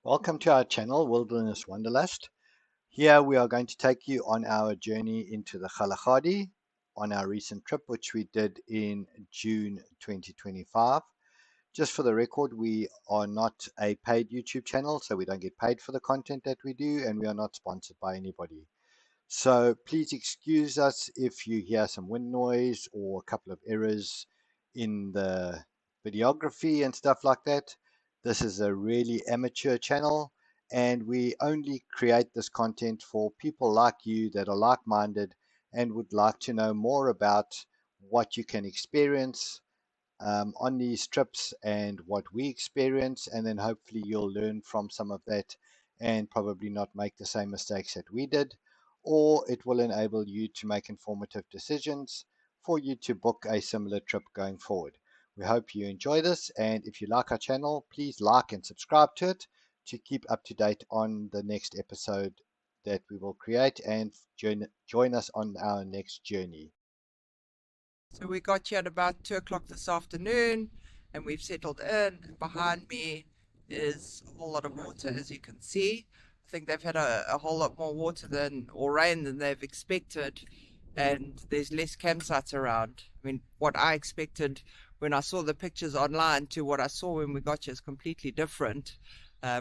Welcome to our channel, Wilderness Wanderlust. Here we are going to take you on our journey into the Kgalagadi on our recent trip, which we did in June 2025. Just for the record, we are not a paid YouTube channel, so we don't get paid for the content that we do, and we are not sponsored by anybody. So please excuse us if you hear some wind noise or a couple of errors in the videography and stuff like that. This is a really amateur channel, and we only create this content for people like you that are like-minded and would like to know more about what you can experience on these trips and what we experience, and then hopefully you'll learn from some of that and probably not make the same mistakes that we did, or it will enable you to make informative decisions for you to book a similar trip going forward. We hope you enjoy this, and if you like our channel, please like and subscribe to it to keep up to date on the next episode that we will create, and join us on our next journey. So we got here at about 2 o'clock this afternoon and we've settled in. Behind me is a whole lot of water, as you can see. I think they've had a whole lot more water or rain than they've expected, and there's less campsites around. I mean, what I expected when I saw the pictures online to what I saw when we got here is completely different.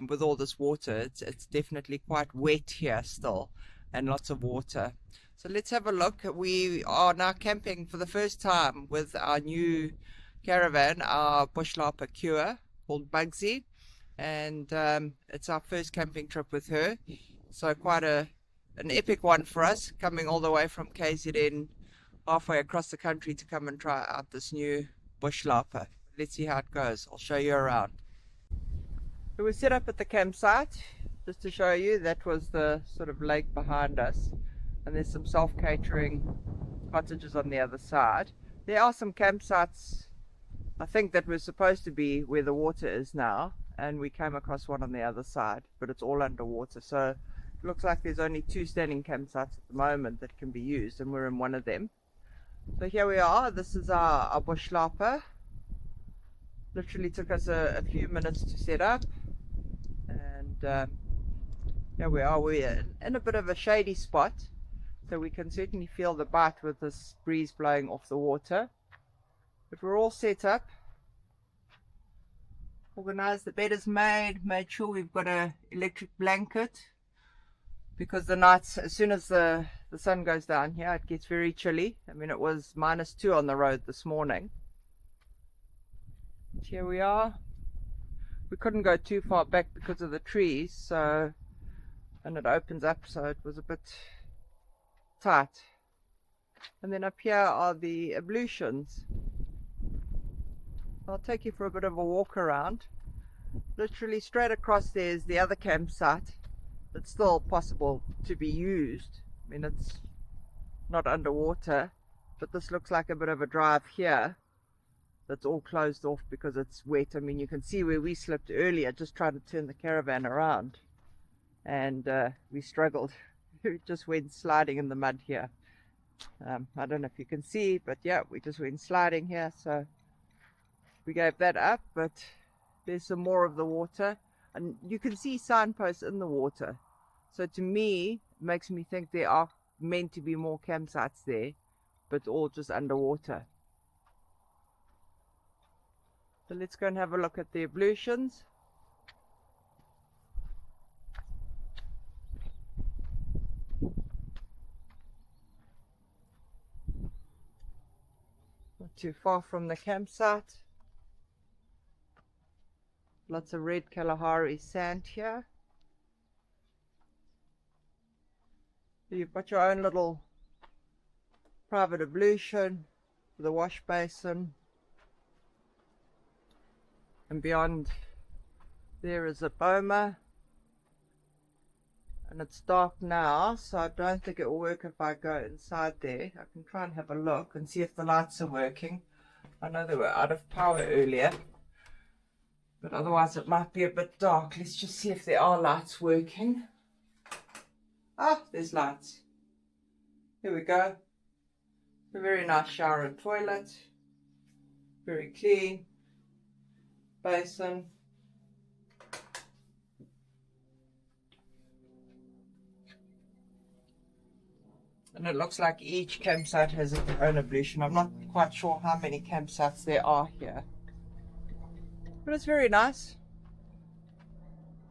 With all this water, it's definitely quite wet here still, and lots of water. So let's have a look. We are now camping for the first time with our new caravan, our Bushlapa Cure called Bugsy, and it's our first camping trip with her. So quite an epic one for us, coming all the way from KZN halfway across the country to come and try out this new Bushlapa. Let's see how it goes. I'll show you around. So we set up at the campsite, just to show you. That was the sort of lake behind us, and there's some self-catering cottages on the other side. There are some campsites, I think, that were supposed to be where the water is now, and we came across one on the other side, but it's all underwater. So it looks like there's only 2 standing campsites at the moment that can be used, and we're in one of them. So here we are. This is our Bushlapa. Literally took us a few minutes to set up, and here we are. We're in a bit of a shady spot, so we can certainly feel the bite with this breeze blowing off the water. But we're all set up, organized. The bed is made sure we've got an electric blanket, because the nights, as soon as the sun goes down here, it gets very chilly. I mean, it was -2 on the road this morning. But here we are. We couldn't go too far back because of the trees, and it opens up, so it was a bit tight. And then up here are the ablutions. I'll take you for a bit of a walk around. Literally straight across there is the other campsite that's still possible to be used. I mean, it's not underwater, but this looks like a bit of a drive here that's all closed off because it's wet. I mean, you can see where we slipped earlier just trying to turn the caravan around, and we struggled. We just went sliding in the mud here. I don't know if you can see, but yeah, we just went sliding here, so we gave that up. But there's some more of the water, and you can see signposts in the water, so to me it makes me think there are meant to be more campsites there, but all just underwater. So let's go and have a look at the ablutions. Not too far from the campsite. Lots of red Kalahari sand here. So you've got your own little private ablution with a wash basin. And beyond there is a boma. And it's dark now, so I don't think it will work if I go inside there. I can try and have a look and see if the lights are working. I know they were out of power earlier, but otherwise it might be a bit dark. Let's just see if there are lights working. Ah, there's lights. Here we go. A very nice shower and toilet. Very clean. Basin. And it looks like each campsite has its own ablution. I'm not quite sure how many campsites there are here. But it's very nice.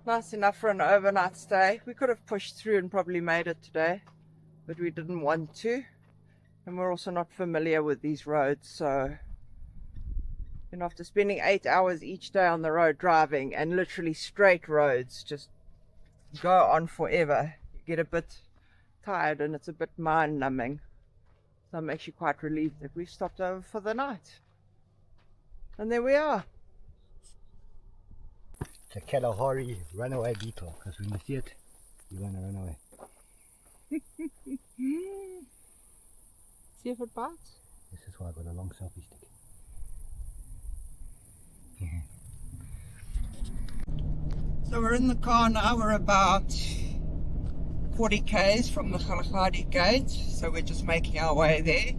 Nice enough for an overnight stay. We could have pushed through and probably made it today, but we didn't want to. And we're also not familiar with these roads, so after spending 8 hours each day on the road driving, and literally straight roads just go on forever, you get a bit tired and it's a bit mind numbing. So I'm actually quite relieved that we've stopped over for the night. And there we are. It's a Kgalagadi runaway beetle, because when you see it, you want to run away. See if it bites. This is why I got a long selfie stick. So we're in the car now. We're about 40 k's from the Kgalagadi gate, so we're just making our way there.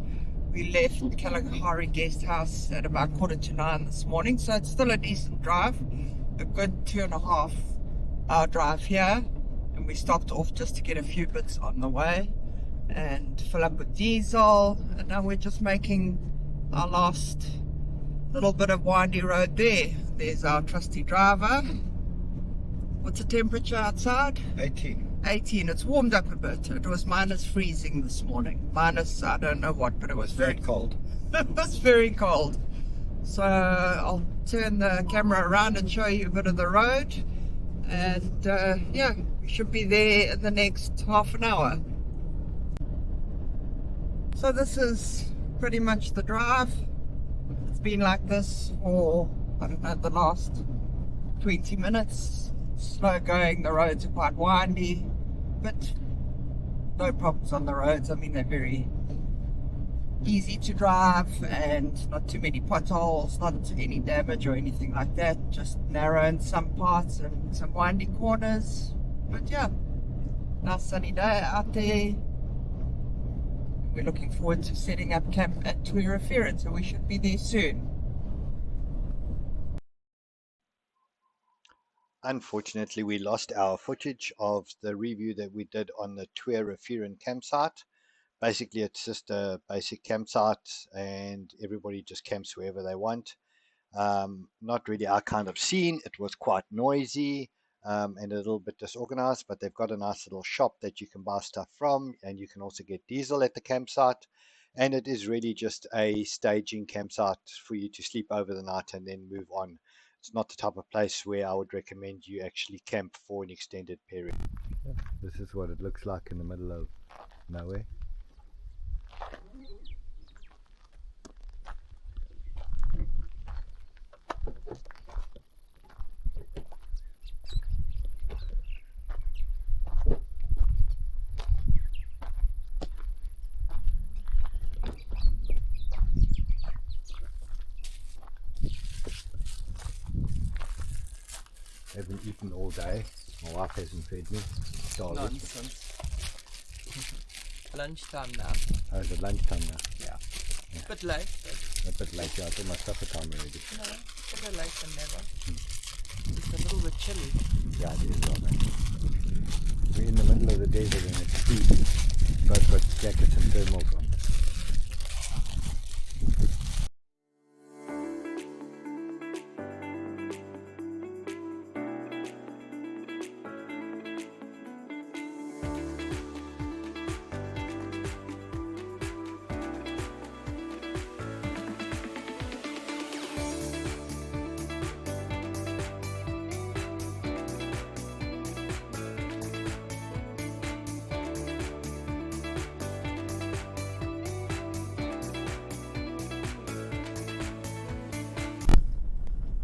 We left Kgalagadi guest house at about 8:45 this morning, so it's still a decent drive, a good 2.5 hour drive here, and we stopped off just to get a few bits on the way and fill up with diesel, and now we're just making our last little bit of windy road there. There's our trusty driver. What's the temperature outside? 18. It's warmed up a bit. It was minus freezing this morning. Minus, I don't know what, but it was very cold. It was very cold. So I'll turn the camera around and show you a bit of the road. And yeah, we should be there in the next half an hour. So this is pretty much the drive. It's been like this for, I don't know, the last 20 minutes. Slow going, the roads are quite windy, but no problems on the roads. I mean, they're very easy to drive and not too many potholes, not any damage or anything like that, just narrow in some parts and some windy corners. But yeah, nice sunny day out there. We're looking forward to setting up camp at Twee Rivieren, so we should be there soon. Unfortunately, we lost our footage of the review that we did on the Twee Rivieren campsite. Basically, it's just a basic campsite and everybody just camps wherever they want. Not really our kind of scene. It was quite noisy and a little bit disorganized, but they've got a nice little shop that you can buy stuff from, and you can also get diesel at the campsite. And it is really just a staging campsite for you to sleep over the night and then move on. It's not the type of place where I would recommend you actually camp for an extended period. This is what it looks like in the middle of nowhere. I haven't eaten all day. My wife hasn't fed me. Starving. Nonsense. Lunchtime now. Oh, is it lunchtime now? Yeah. A bit late. But A bit late, yeah. It's almost supper time already. no, better late than never. Just a little bit chilly. Yeah, it is, well, mate. We're in the middle of the desert and it's freezing. Both got jackets and thermals on.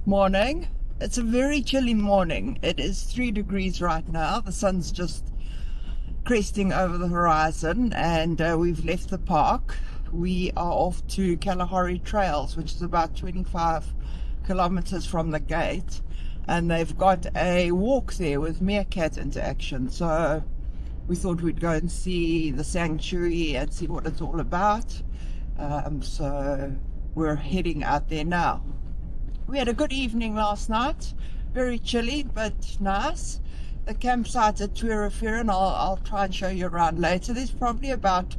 Morning. It's a very chilly morning. It is 3 degrees right now. The sun's just cresting over the horizon, and we've left the park. We are off to Kgalagadi Trails, which is about 25 kilometers from the gate, and they've got a walk there with Meerkat interaction. So we thought we'd go and see the sanctuary and see what it's all about. So we're heading out there now. We had a good evening last night, very chilly but nice, the campsite at Twee Rivieren, I'll try and show you around later. There's probably about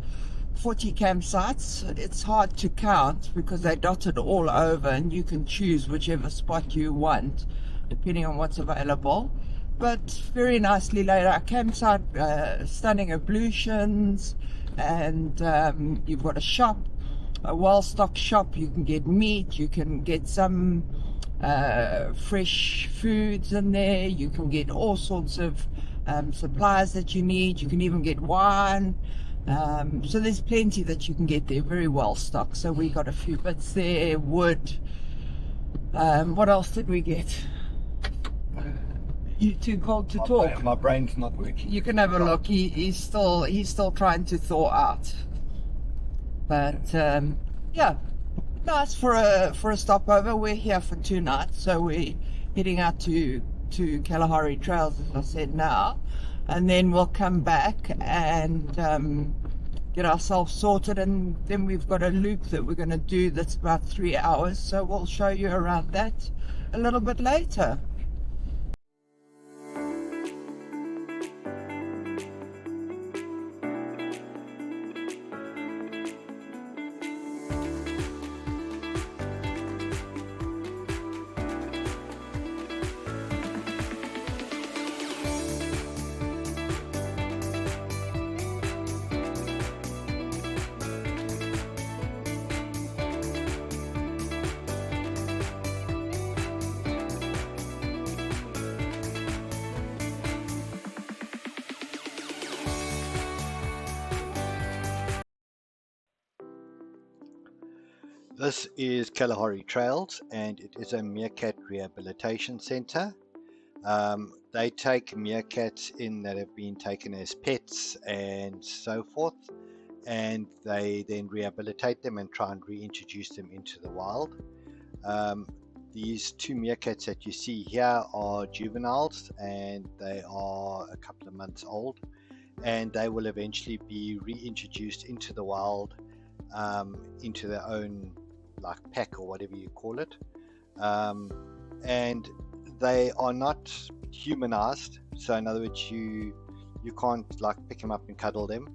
40 campsites. It's hard to count because they're dotted all over, and you can choose whichever spot you want depending on what's available. But very nicely laid out campsite, stunning ablutions, and you've got a shop, a well-stocked shop. You can get meat, you can get some fresh foods in there, you can get all sorts of supplies that you need, you can even get wine. So there's plenty that you can get there, very well stocked. So we got a few bits there, wood. What else did we get? You too cold to talk? My brain's not working. You can have a look. He's still trying to thaw out. But yeah, nice for a stopover. We're here for 2 nights, so we're heading out to Kgalagadi Trails, as I said now, and then we'll come back and get ourselves sorted, and then we've got a loop that we're going to do that's about 3 hours, so we'll show you around that a little bit later. This is Kalahari Trails, and it is a meerkat rehabilitation center. They take meerkats in that have been taken as pets and so forth, and they then rehabilitate them and try and reintroduce them into the wild. These 2 meerkats that you see here are juveniles, and they are a couple of months old, and they will eventually be reintroduced into the wild, into their own like pack or whatever you call it, and they are not humanized. So in other words, you can't like pick them up and cuddle them,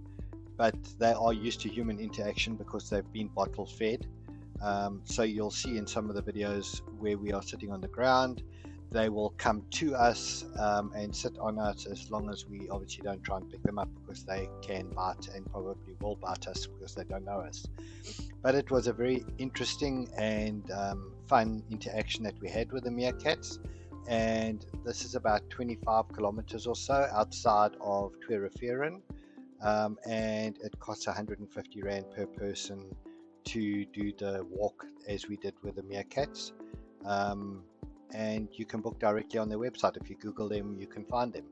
but they are used to human interaction because they've been bottle fed. So you'll see in some of the videos where we are sitting on the ground, they will come to us and sit on us, as long as we obviously don't try and pick them up, because they can bite and probably will bite us because they don't know us. But it was a very interesting and fun interaction that we had with the meerkats, and this is about 25 kilometers or so outside of Twee Rivieren, and it costs 150 Rand per person to do the walk as we did with the meerkats. And you can book directly on their website. If you Google them, you can find them.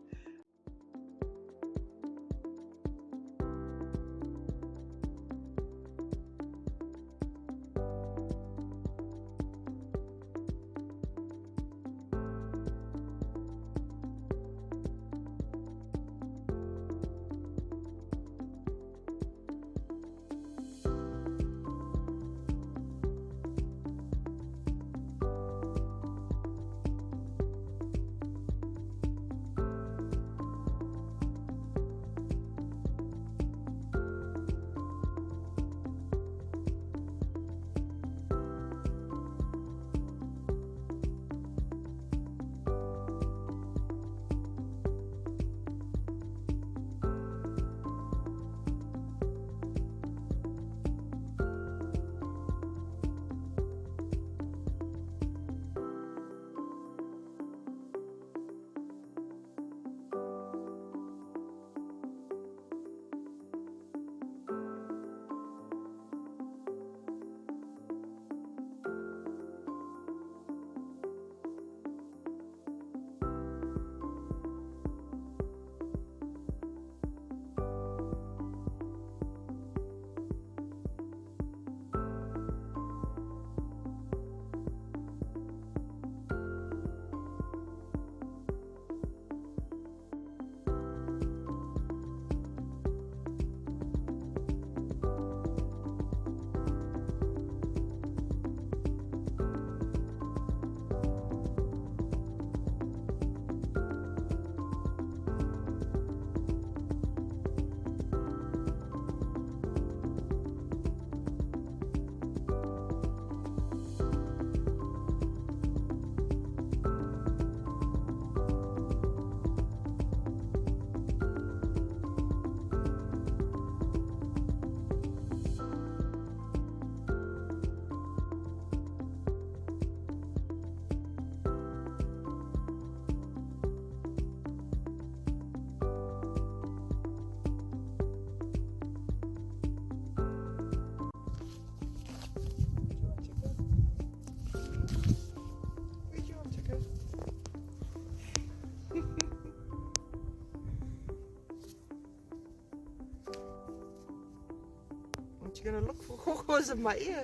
gonna look for hohos in my ear.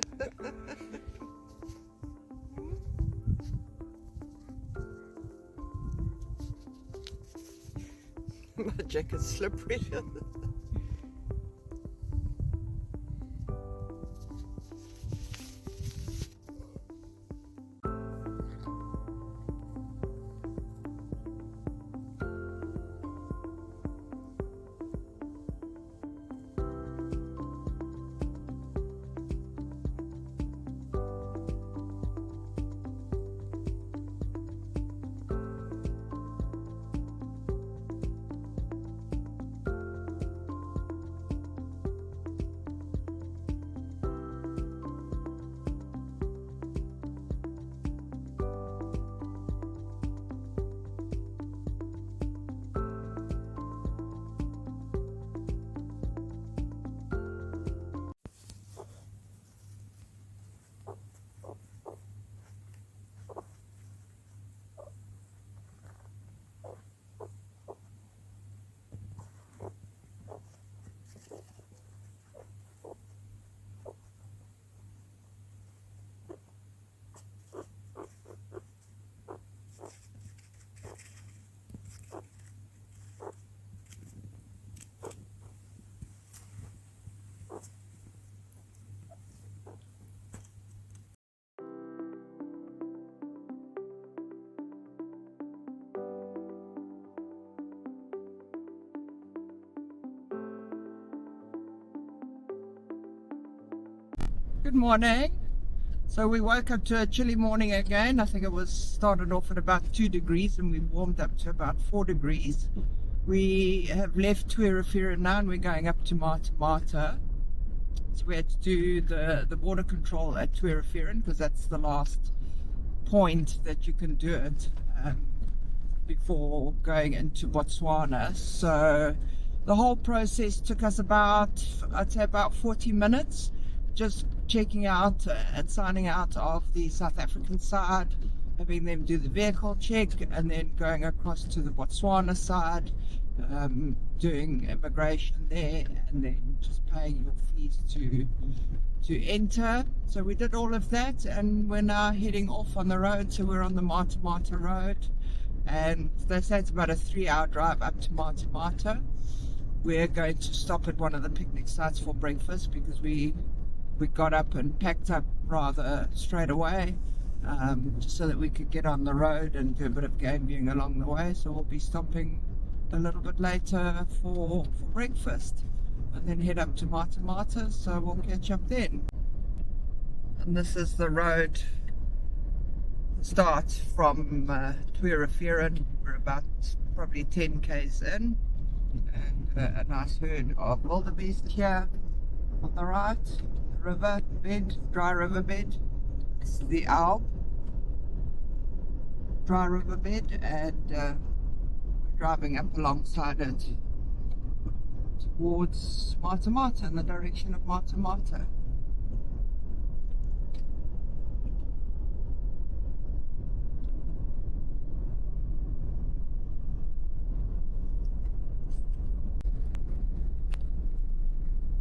My jacket's slippery. Good morning. So we woke up to a chilly morning again. I think it was started off at about 2 degrees and we warmed up to about 4 degrees. We have left Twee Rivieren now and we're going up to Mata. So we had to do the border control at Twee Rivieren because that's the last point that you can do it before going into Botswana. So the whole process took us about, I'd say about 40 minutes. Just checking out and signing out of the South African side, having them do the vehicle check, and then going across to the Botswana side, doing immigration there, and then just paying your fees to enter. So we did all of that, and we're now heading off on the road. So we're on the Mata Mata road, and they say it's about a 3-hour drive up to Mata Mata. We're going to stop at one of the picnic sites for breakfast because we got up and packed up rather straight away, just so that we could get on the road and do a bit of game viewing along the way. So we'll be stopping a little bit later for breakfast and then head up to Mata Mata, so we'll catch up then. And this is the road start from Twee Rivieren. We're about probably 10 k's in, and a nice herd of wildebeest here on the right. River bed, dry river bed. It's the Alp dry river bed, and we're driving up alongside it towards Mata Mata, in the direction of Mata Mata.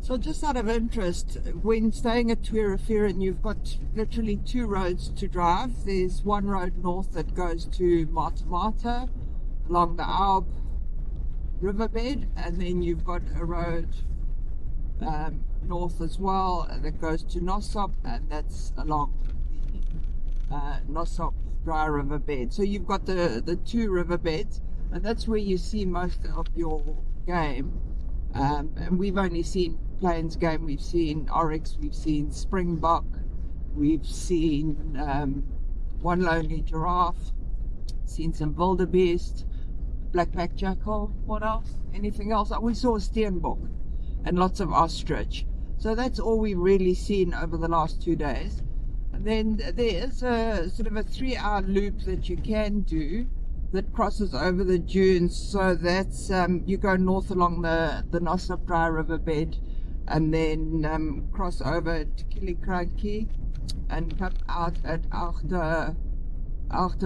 So just out of interest, when staying at Twee Rivieren, you've got literally 2 roads to drive. There's one road north that goes to Mata Mata along the Alp riverbed, and then you've got a road north as well that goes to Nossob, and that's along the Nossob dry riverbed. So you've got the 2 riverbeds, and that's where you see most of your game. And we've only seen plains game. We've seen oryx, we've seen springbok, we've seen one lonely giraffe, seen some wildebeest, black-backed jackal. What else? Anything else? We saw a steenbok and lots of ostrich. So that's all we've really seen over the last 2 days. And then there's a sort of a 3-hour loop that you can do that crosses over the dunes. So that's you go north along the Nossob dry riverbed, and then cross over to Kgalagadi and come out at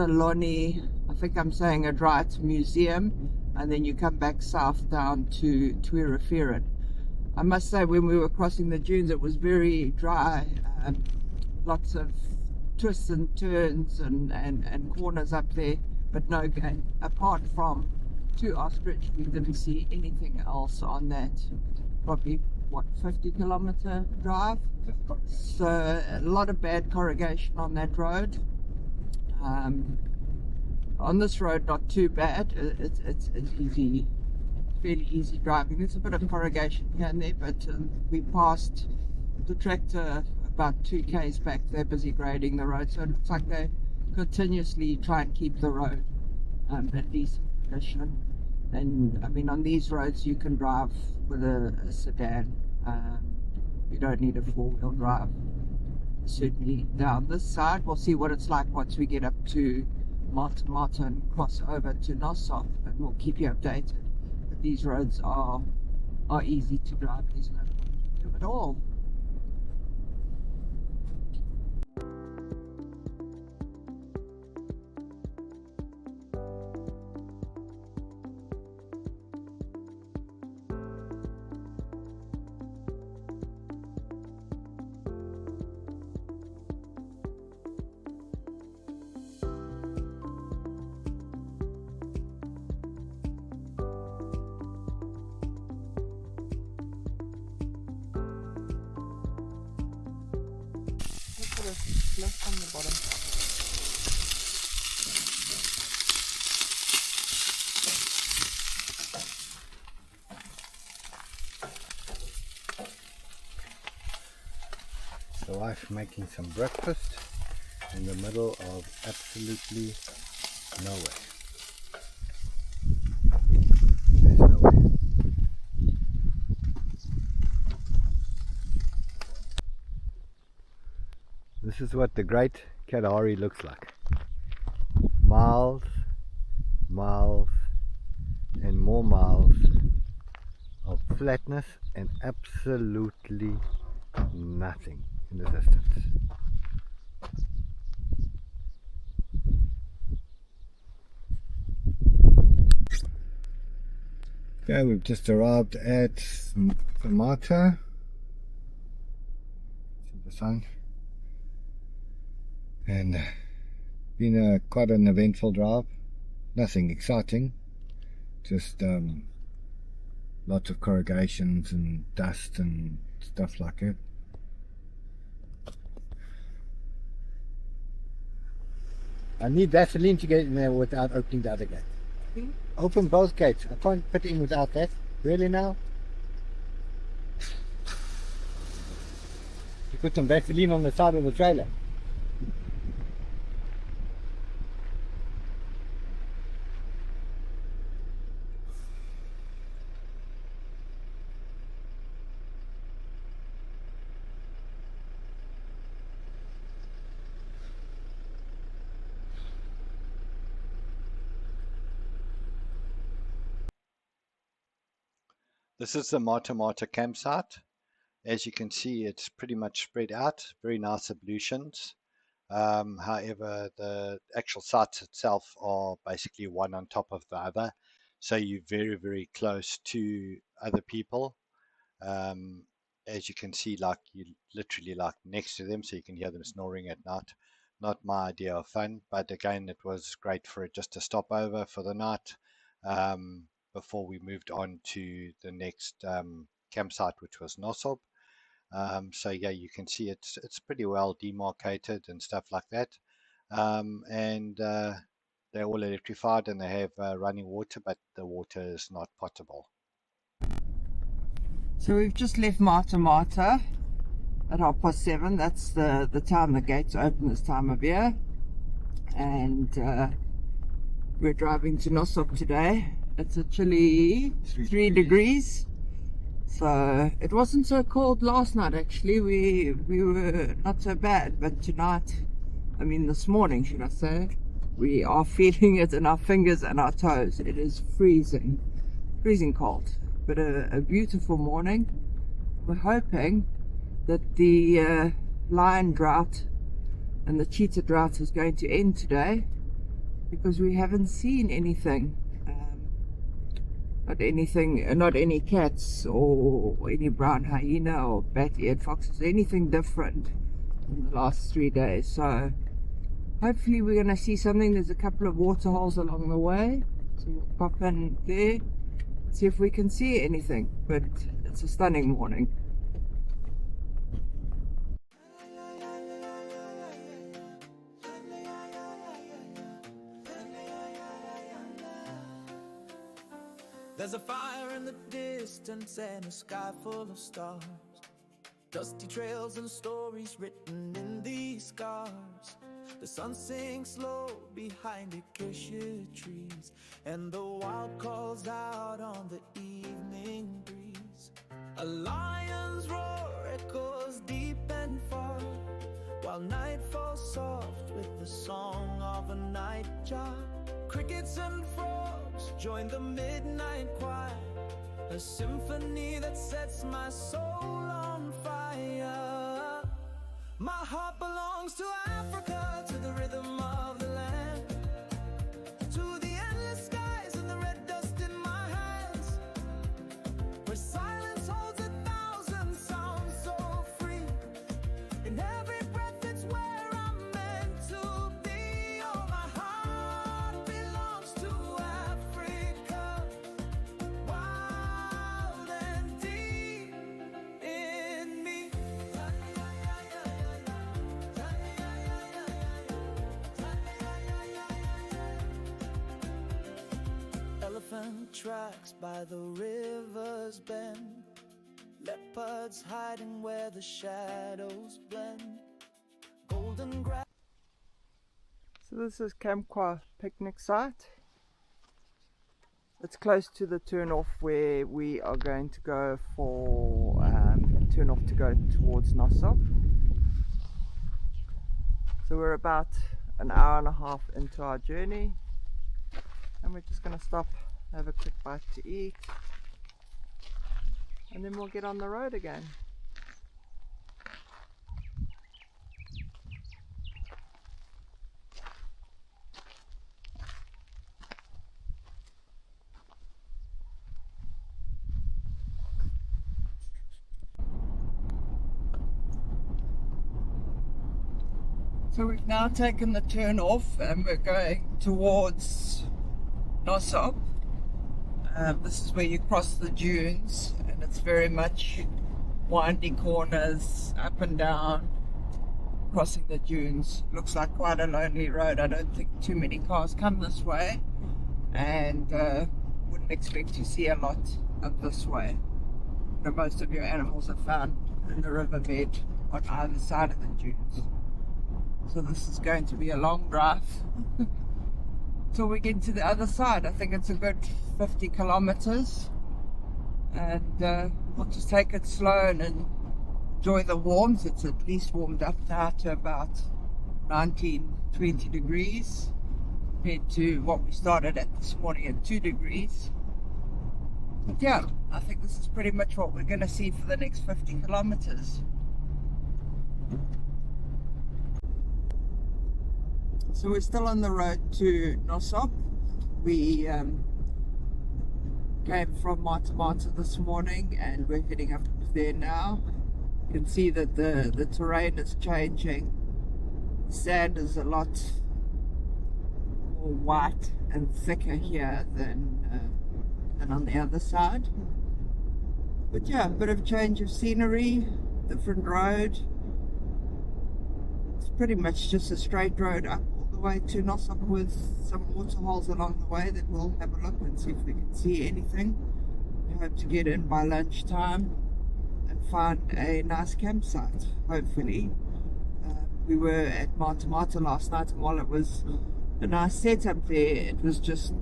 Loni, I think I'm saying it right, museum, and then you come back south down to Twee Rivieren. I must say, when we were crossing the dunes, it was very dry. Lots of twists and turns and corners up there, but no game. Apart from 2 ostrich, we didn't see anything else on that probably, what, 50-kilometer drive. So a lot of bad corrugation on that road. On this road, not too bad. It's easy, fairly easy driving. There's a bit of corrugation here and there, but we passed the tractor about 2 k's back. They're busy grading the road, so it looks like they continuously try and keep the road at decent condition. And I mean, on these roads you can drive with a sedan. You don't need a 4-wheel drive. Certainly down this side, we'll see what it's like once we get up to Mata and cross over to Nossob, and we'll keep you updated. But these roads are easy to drive. There's no problem to do at all. Left on the bottom. The wife making some breakfast in the middle of absolutely nowhere. There's nowhere. This is what the Great Kalahari looks like. Miles, miles, and more miles of flatness and absolutely nothing in the distance. Okay, we've just arrived at Mata. See the sun. And been quite an eventful drive. Nothing exciting, just lots of corrugations and dust and stuff like that. I need Vaseline to get in there without opening the other gate. Open both gates. I can't put in without that. Really now? You put some Vaseline on the side of the trailer. This is the Mata campsite. As you can see, it's pretty much spread out, very nice ablutions. However, the actual sites itself are basically one on top of the other, so you're very, very close to other people. As you can see, like you literally like next to them, so you can hear them snoring at night. Not my idea of fun, but again, it was great for it just to stop over for the night. Before we moved on to the next campsite, which was Nossob. So yeah, you can see it's pretty well demarcated and stuff like that. And they're all electrified and they have running water, but the water is not potable. So we've just left Mata at 7:30. That's the time the gates open this time of year. And we're driving to Nossob today. It's a chilly 3 degrees. So it wasn't so cold last night actually. We were not so bad, but tonight, I mean this morning should I say, we are feeling it in our fingers and our toes. It is freezing cold, but a beautiful morning. We're hoping that the lion drought and the cheetah drought is going to end today, because we haven't seen anything. Not anything, not any cats or any brown hyena or bat-eared foxes, anything different in the last 3 days. So hopefully we're going to see something. There's a couple of water holes along the way, so we'll pop in there, see if we can see anything. But it's a stunning morning. There's a fire in the distance and a sky full of stars. Dusty trails and stories written in these scars. The sun sinks low behind acacia trees, and the wild calls out on the evening breeze. A lion's roar echoes deep and far, while night falls soft with the song of a nightjar. Crickets and frogs join the midnight choir, a symphony that sets my soul on fire. My heart belongs to Africa, to the rhythm of the land, to the endless skies and the red dust in my hands, where silence holds 1,000 sounds so free. In every breath it's where I'm meant to be. Oh, my heart belongs to Africa, wild and deep in me. Elephant tracks by the river's bend, leopards hiding where the shadows blend, golden grass. So this is Kamkwa picnic site. It's close to the turn-off where we are going to go for turn-off to go towards Nossob. So we're about an hour and a half into our journey, and we're just going to stop, have a quick bite to eat, and then we'll get on the road again. So we've now taken the turn off and we're going towards Nossob. This is where you cross the dunes, and it's very much windy corners, up and down, crossing the dunes. Looks like quite a lonely road. I don't think too many cars come this way, and wouldn't expect to see a lot up this way. You know, most of your animals are found in the riverbed on either side of the dunes. So this is going to be a long drive till we get to the other side. I think it's a good 50 kilometers, and we'll just take it slow and enjoy the warmth. It's at least warmed up now to about 19-20 degrees compared to what we started at this morning at 2 degrees. But yeah, I think this is pretty much what we're going to see for the next 50 kilometers. So we're still on the road to Nossob. We came from Mtopi this morning and we're heading up there now. You can see that the terrain is changing. The sand is a lot more white and thicker here than on the other side. But yeah, a bit of change of scenery, different road. It's pretty much just a straight road up way to Nossob with some water holes along the way that we'll have a look and see if we can see anything. We hope to get in by lunchtime and find a nice campsite, hopefully. We were at Mtopi last night, and while it was a nice setup there, it was just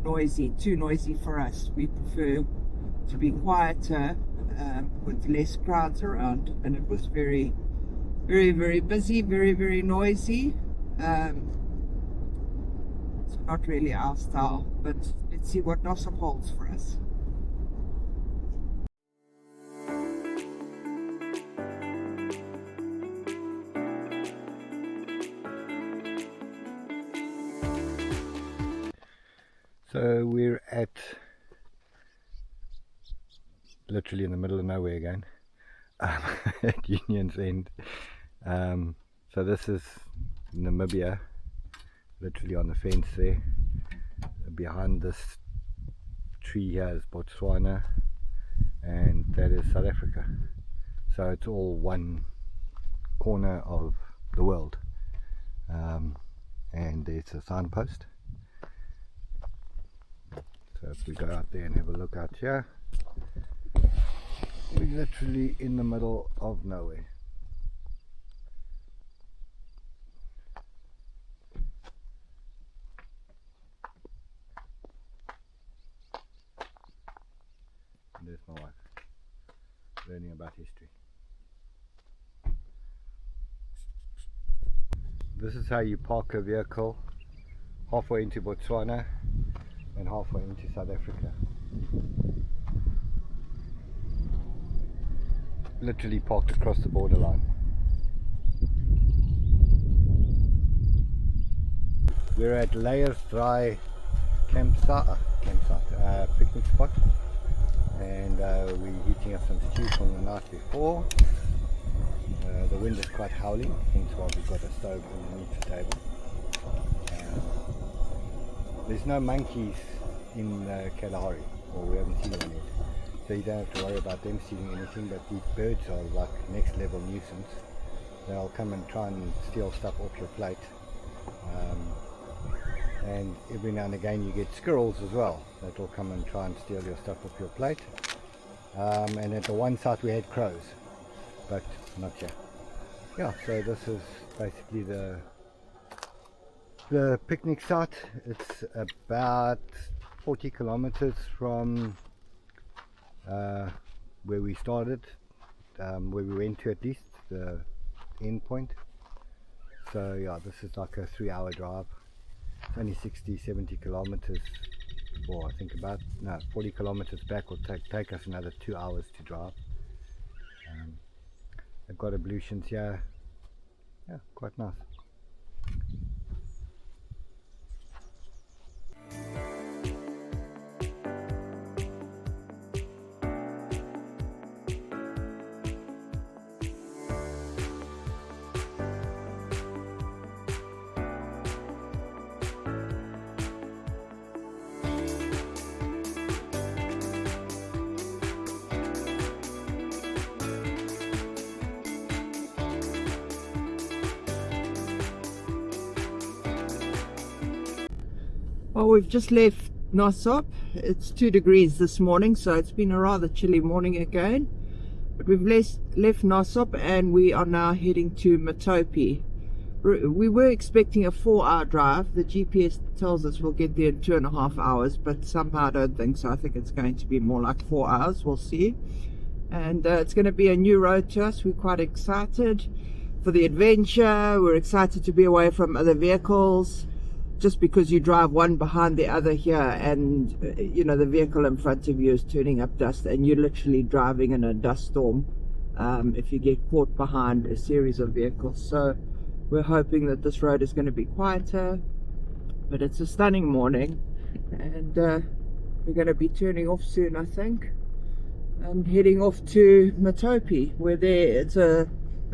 noisy, too noisy for us. We prefer to be quieter with less crowds around, and it was very, very, very busy, very, very noisy. It's not really our style, but let's see what Nossob holds for us. So we're at literally in the middle of nowhere again, at Union's End. So this is Namibia, literally on the fence there. Behind this tree here is Botswana, and that is South Africa. So it's all one corner of the world. And there's a signpost. So if we go out there and have a look out here, we're literally in the middle of nowhere. And there's my wife, learning about history. This is how you park a vehicle halfway into Botswana and halfway into South Africa. Literally parked across the borderline. We're at Layers Dry campsite, picnic spot, and we're heating up some stew from the night before. The wind is quite howling, hence why we've got a stove underneath the table. There's no monkeys in Kalahari, or we haven't seen them yet, so you don't have to worry about them stealing anything, but these birds are like next level nuisance. They'll come and try and steal stuff off your plate, and every now and again you get squirrels as well that will come and try and steal your stuff off your plate. And at the one site we had crows, but not here. Yeah, so this is basically the picnic site. It's about 40 kilometers from where we started, where we went to, at least the end point. So yeah, this is like a 3-hour drive. It's only 60-70 kilometers, or I think 40 kilometers back will take us another 2 hours to drive. I've got ablutions here. Yeah, quite nice. Well, we've just left Nossob. It's 2 degrees this morning, so it's been a rather chilly morning again. But we've left Nossob and we are now heading to Mtopi. We were expecting a 4-hour drive. The GPS tells us we'll get there in 2.5 hours, but somehow I don't think so. I think it's going to be more like 4 hours. We'll see. And it's going to be a new road to us. We're quite excited for the adventure. We're excited to be away from other vehicles. Just because you drive one behind the other here, and you know the vehicle in front of you is turning up dust, and you're literally driving in a dust storm if you get caught behind a series of vehicles. So we're hoping that this road is going to be quieter, but it's a stunning morning, and we're going to be turning off soon, I think, and heading off to Mtopi, where it's a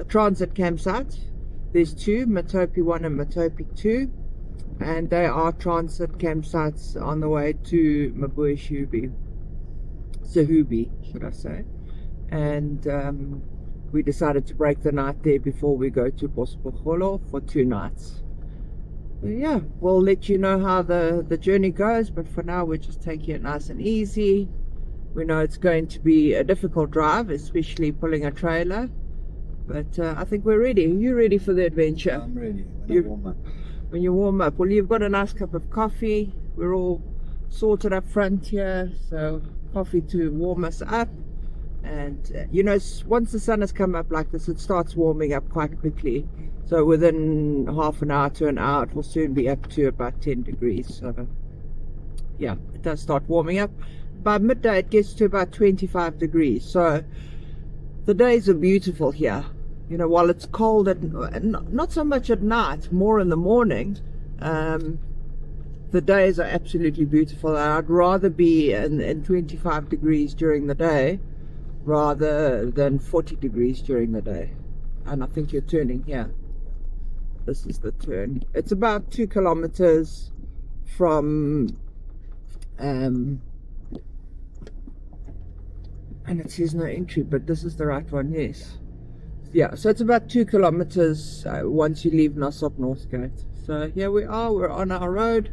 transit campsite. There's two, Mtopi 1 and Mtopi 2. And they are transit campsites on the way to Mabua Sahubi, should I say. And we decided to break the night there before we go to Bospogolo for 2 nights. So yeah, we'll let you know how the journey goes, but for now we're just taking it nice and easy. We know it's going to be a difficult drive, especially pulling a trailer, but I think we're ready. Are you ready for the adventure? I'm ready. When I warm up. When you warm up. Well, you've got a nice cup of coffee. We're all sorted up front here, so coffee to warm us up. And you know, once the sun has come up like this, it starts warming up quite quickly. So within half an hour to an hour, it will soon be up to about 10 degrees. So yeah, it does start warming up. By midday it gets to about 25 degrees. So the days are beautiful here. You know, while it's cold, not so much at night, more in the morning, the days are absolutely beautiful. I'd rather be in 25 degrees during the day rather than 40 degrees during the day. And I think you're turning here. This is the turn. It's about 2 kilometers from and it says no entry, but this is the right one. Yes, yeah, so it's about 2 kilometers once you leave Nossob North Gate. So here we are, we're on our road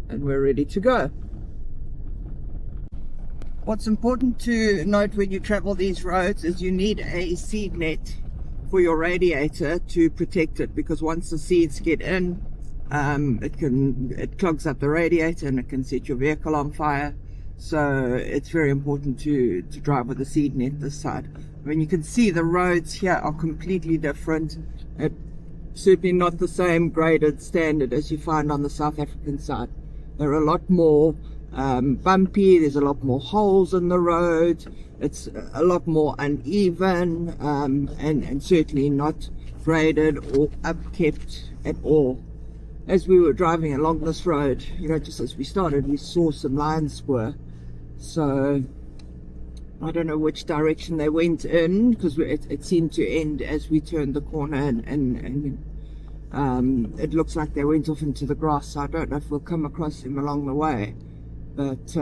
and we're ready to go. What's important to note when you travel these roads is you need a seed net for your radiator to protect it, because once the seeds get in, it clogs up the radiator and it can set your vehicle on fire. So it's very important to drive with a seed net this side. I mean, you can see the roads here are completely different. It's certainly not the same graded standard as you find on the South African side. They're a lot more bumpy, there's a lot more holes in the road, it's a lot more uneven, and certainly not graded or upkept at all. As we were driving along this road, you know, just as we started, we saw some lion spoor. So I don't know which direction they went in, because it seemed to end as we turned the corner, and it looks like they went off into the grass. So I don't know if we'll come across them along the way, but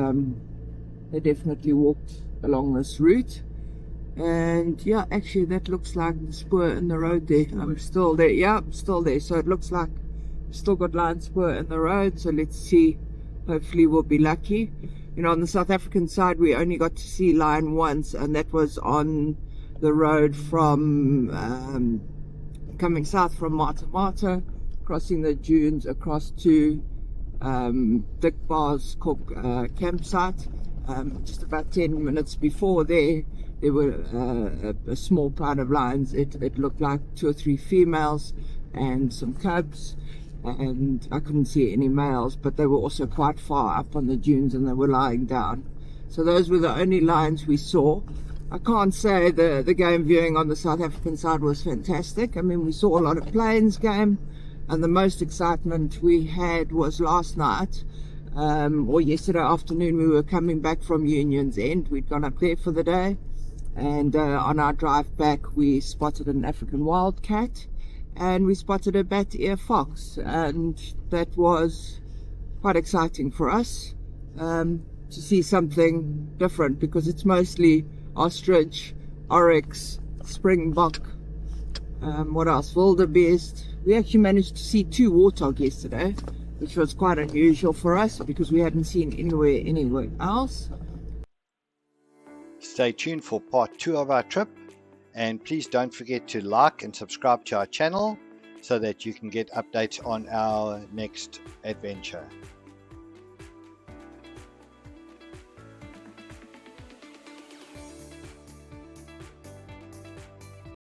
they definitely walked along this route. And yeah, actually that looks like the spoor in the road there. I'm still there. Yeah, I'm still there. So it looks like we've still got lion spoor in the road. So let's see, hopefully we'll be lucky. You know, on the South African side we only got to see lion once, and that was on the road from coming south from Mata, crossing the dunes across to Dick Bar's campsite. Just about 10 minutes before there were a small pride of lions. It looked like 2 or 3 females and some cubs, and I couldn't see any males, but they were also quite far up on the dunes and they were lying down. So those were the only lions we saw. I can't say the game viewing on the South African side was fantastic. I mean, we saw a lot of plains game, and the most excitement we had was last night, or yesterday afternoon. We were coming back from Union's End. We'd gone up there for the day, and on our drive back we spotted an African wildcat and we spotted a bat ear fox, and that was quite exciting for us to see something different, because it's mostly ostrich, oryx, springbok, what else, wildebeest. We actually managed to see 2 warthog yesterday, which was quite unusual for us because we hadn't seen anywhere else. Stay tuned for part 2 of our trip, and please don't forget to like and subscribe to our channel so that you can get updates on our next adventure.